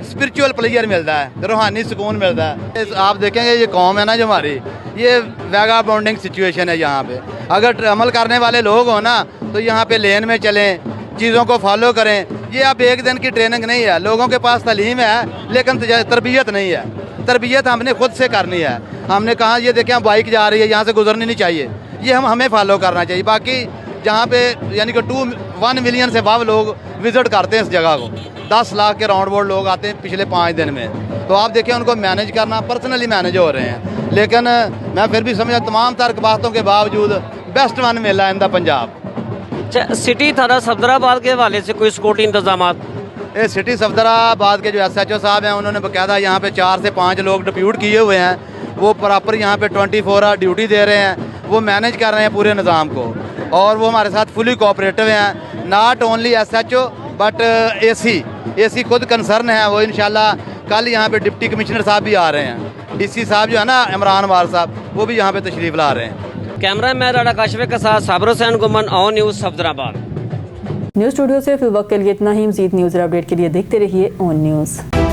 Speaker 11: स्पिरिचुअल प्लेजर मिलता है, रूहानी सुकून मिलता है। आप देखेंगे ये कौम है ना जो हमारी, ये वेगा बाउंडिंग सिचुएशन है यहाँ पे। अगर अमल करने वाले लोग हो ना तो यहाँ पे लेन में चलें, चीज़ों को फॉलो करें। ये अब एक दिन की ट्रेनिंग नहीं है, लोगों के पास तालीम है लेकिन तरबियत नहीं है। तरबियत हमने खुद से करनी है। हमने कहा ये देखें बाइक जा रही है, यहाँ से गुजरनी नहीं चाहिए, ये हमें फॉलो करना चाहिए। बाकी जहाँ पे यानी कि 1 मिलियन से अब लोग विज़िट करते हैं इस जगह को, 10 लाख के राउंड बोर्ड लोग आते हैं पिछले 5 दिन में, तो आप देखें उनको मैनेज करना पर्सनली मैनेज हो रहे हैं। लेकिन मैं फिर भी समझा तमाम तर्क बातों के बावजूद best one Mela in the Punjab.
Speaker 9: अच्छा सिटी थाना सफदराबाद के हवाले से कोई सिक्योरिटी इंतजाम?
Speaker 11: ये सिटी सफदराबाद के जो SHO साहब हैं उन्होंने बाकायदा यहाँ पे 4 से 5 लोग डिप्यूट किए हुए हैं, वो प्रॉपर यहाँ पे 24 आवर ड्यूटी दे रहे हैं, वो मैनेज कर रहे हैं पूरे निज़ाम को और वो हमारे साथ फुली कोऑपरेटिव हैं। Not only SHO but AC खुद कंसर्न है, वो इंशाल्लाह कल यहाँ पे डिप्टी कमिश्नर साहब भी आ रहे हैं, DC साहब जो है ना इमरान वार साहब, वो भी यहाँ पे तशरीफ़ ला रहे हैं।
Speaker 9: कैमरा मैन राणा काशवे के साथ साबर Hussain गुमन, on news Safdarabad.
Speaker 1: News studio से फिल वक्त के लिए इतना ही। मज़ीद न्यूज़ अपडेट के लिए देखते रहिए ऑन न्यूज़।